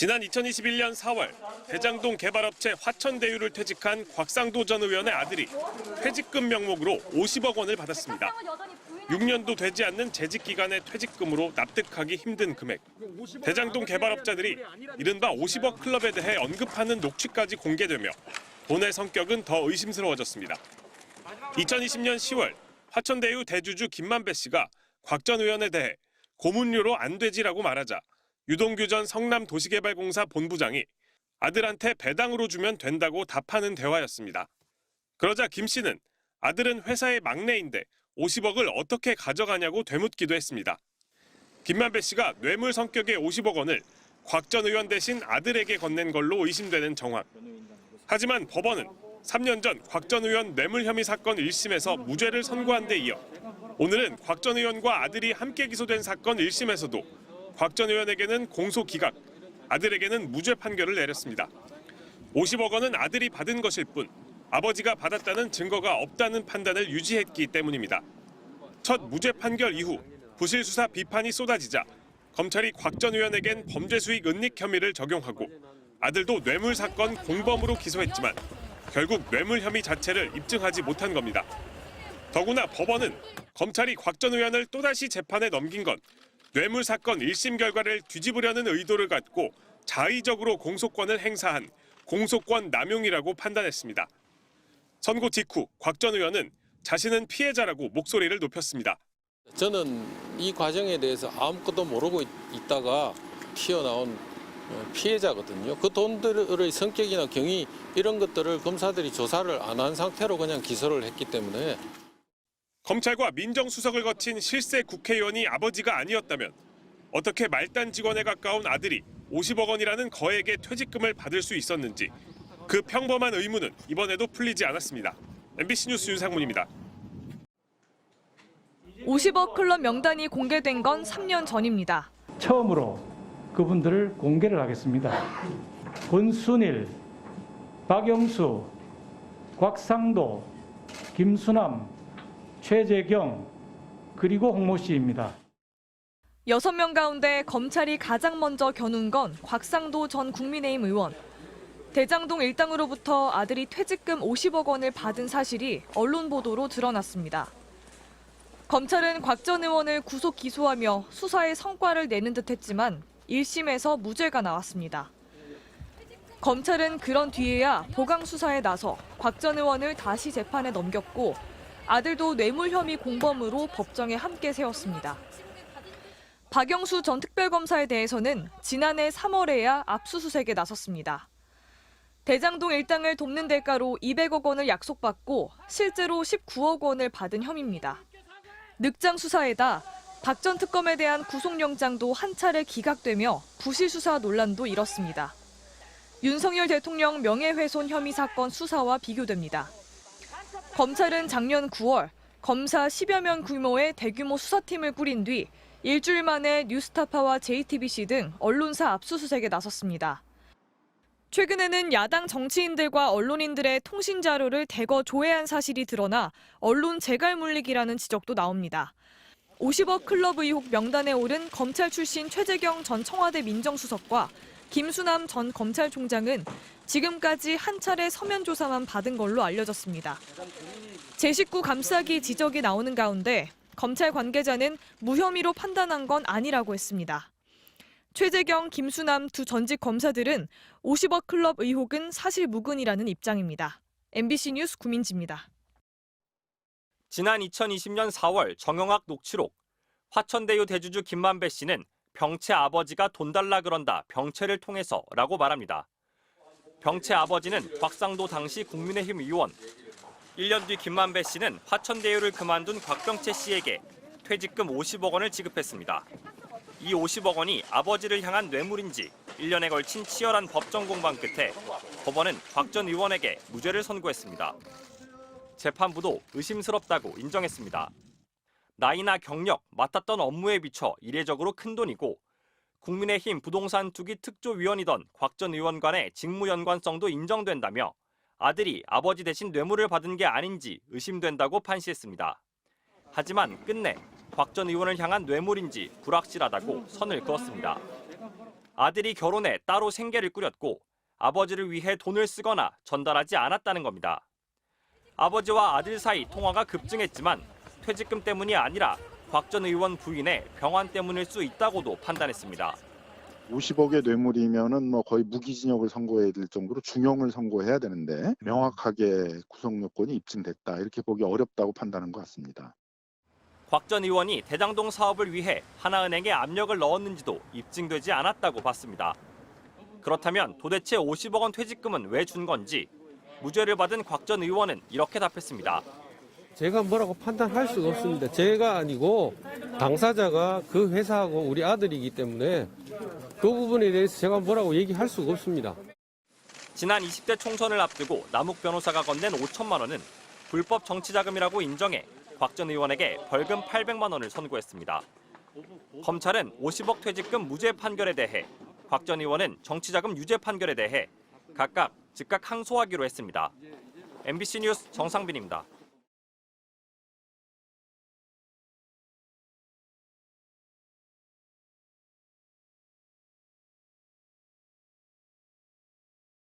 지난 2021년 4월 대장동 개발업체 화천대유를 퇴직한 곽상도 전 의원의 아들이 퇴직금 명목으로 50억 원을 받았습니다. 6년도 되지 않는 재직 기간의 퇴직금으로 납득하기 힘든 금액. 대장동 개발업자들이 이른바 50억 클럽에 대해 언급하는 녹취까지 공개되며 돈의 성격은 더 의심스러워졌습니다. 2020년 10월 화천대유 대주주 김만배 씨가 곽 전 의원에 대해 고문료로 안 되지라고 말하자 유동규 전 성남도시개발공사 본부장이 아들한테 배당으로 주면 된다고 답하는 대화였습니다. 그러자 김 씨는 아들은 회사의 막내인데 50억을 어떻게 가져가냐고 되묻기도 했습니다. 김만배 씨가 뇌물 성격의 50억 원을 곽 전 의원 대신 아들에게 건넨 걸로 의심되는 정황. 하지만 법원은 3년 전 곽 전 의원 뇌물 혐의 사건 1심에서 무죄를 선고한 데 이어 오늘은 곽 전 의원과 아들이 함께 기소된 사건 1심에서도 곽 전 의원에게는 공소 기각, 아들에게는 무죄 판결을 내렸습니다. 50억 원은 아들이 받은 것일 뿐 아버지가 받았다는 증거가 없다는 판단을 유지했기 때문입니다. 첫 무죄 판결 이후 부실 수사 비판이 쏟아지자 검찰이 곽 전 의원에겐 범죄 수익 은닉 혐의를 적용하고 아들도 뇌물 사건 공범으로 기소했지만 결국 뇌물 혐의 자체를 입증하지 못한 겁니다. 더구나 법원은 검찰이 곽 전 의원을 또다시 재판에 넘긴 건 뇌물 사건 1심 결과를 뒤집으려는 의도를 갖고 자의적으로 공소권을 행사한 공소권 남용이라고 판단했습니다. 선고 직후 곽 전 의원은 자신은 피해자라고 목소리를 높였습니다. 저는 이 과정에 대해서 아무것도 모르고 있다가 튀어나온 피해자거든요. 그 돈들의 성격이나 경위 이런 것들을 검사들이 조사를 안 한 상태로 그냥 기소를 했기 때문에 검찰과 민정수석을 거친 실세 국회의원이 아버지가 아니었다면 어떻게 말단 직원에 가까운 아들이 50억 원이라는 거액의 퇴직금을 받을 수 있었는지 그 평범한 의문은 이번에도 풀리지 않았습니다. MBC 뉴스 윤상문입니다. 50억 클럽 명단이 공개된 건 3년 전입니다. 처음으로 그분들을 공개를 하겠습니다. 권순일, 박영수, 곽상도, 김수남, 최재경, 그리고 홍모 씨입니다. 6명 가운데 검찰이 가장 먼저 겨눈 건 곽상도 전 국민의힘 의원. 대장동 일당으로부터 아들이 퇴직금 50억 원을 받은 사실이 언론 보도로 드러났습니다. 검찰은 곽 전 의원을 구속 기소하며 수사에 성과를 내는 듯했지만 1심에서 무죄가 나왔습니다. 검찰은 그런 뒤에야 보강 수사에 나서 곽 전 의원을 다시 재판에 넘겼고 아들도 뇌물 혐의 공범으로 법정에 함께 세웠습니다. 박영수 전 특별검사에 대해서는 지난해 3월에야 압수수색에 나섰습니다. 대장동 일당을 돕는 대가로 200억 원을 약속받고 실제로 19억 원을 받은 혐의입니다. 늑장 수사에다 박 전 특검에 대한 구속영장도 한 차례 기각되며 부실 수사 논란도 일었습니다. 윤석열 대통령 명예훼손 혐의 사건 수사와 비교됩니다. 검찰은 작년 9월 검사 10여 명 규모의 대규모 수사팀을 꾸린 뒤 일주일 만에 뉴스타파와 JTBC 등 언론사 압수수색에 나섰습니다. 최근에는 야당 정치인들과 언론인들의 통신 자료를 대거 조회한 사실이 드러나 언론 재갈 물리기라는 지적도 나옵니다. 50억 클럽 의혹 명단에 오른 검찰 출신 최재경 전 청와대 민정수석과 김수남 전 검찰총장은 지금까지 한 차례 서면 조사만 받은 걸로 알려졌습니다. 제 식구 감싸기 지적이 나오는 가운데 검찰 관계자는 무혐의로 판단한 건 아니라고 했습니다. 최재경, 김수남 두 전직 검사들은 50억 클럽 의혹은 사실 무근이라는 입장입니다. MBC 뉴스 구민지입니다. 지난 2020년 4월 정영학 녹취록. 화천대유 대주주 김만배 씨는 병채 아버지가 돈 달라 그런다 병채를 통해서라고 말합니다. 병채 아버지는 곽상도 당시 국민의힘 의원. 1년 뒤 김만배 씨는 화천대유를 그만둔 곽병채 씨에게 퇴직금 50억 원을 지급했습니다. 이 50억 원이 아버지를 향한 뇌물인지 1년에 걸친 치열한 법정 공방 끝에 법원은 곽 전 의원에게 무죄를 선고했습니다. 재판부도 의심스럽다고 인정했습니다. 나이나 경력, 맡았던 업무에 비춰 이례적으로 큰 돈이고 국민의힘 부동산 투기 특조위원이던 곽 전 의원 간의 직무 연관성도 인정된다며 아들이 아버지 대신 뇌물을 받은 게 아닌지 의심된다고 판시했습니다. 하지만 끝내 곽 전 의원을 향한 뇌물인지 불확실하다고 선을 그었습니다. 아들이 결혼해 따로 생계를 꾸렸고 아버지를 위해 돈을 쓰거나 전달하지 않았다는 겁니다. 아버지와 아들 사이 통화가 급증했지만 퇴직금 때문이 아니라 곽 전 의원 부인의 병환 때문일 수 있다고도 판단했습니다. 50억의 뇌물이면은 뭐 거의 무기징역을 선고해야 될 정도로 중형을 선고해야 되는데 명확하게 구속 요건이 입증됐다 이렇게 보기 어렵다고 판단한 것 같습니다. 곽 전 의원이 대장동 사업을 위해 하나은행에 압력을 넣었는지도 입증되지 않았다고 봤습니다. 그렇다면 도대체 50억 원 퇴직금은 왜 준 건지 무죄를 받은 곽 전 의원은 이렇게 답했습니다. 제가 뭐라고 판단할 수가 없습니다. 제가 아니고 당사자가 그 회사하고 우리 아들이기 때문에 그 부분에 대해서 제가 뭐라고 얘기할 수가 없습니다. 지난 20대 총선을 앞두고 남욱 변호사가 건넨 5천만 원은 불법 정치자금이라고 인정해 곽 전 의원에게 벌금 800만 원을 선고했습니다. 검찰은 50억 퇴직금 무죄 판결에 대해 곽 전 의원은 정치자금 유죄 판결에 대해 각각 즉각 항소하기로 했습니다. MBC 뉴스 정상빈입니다.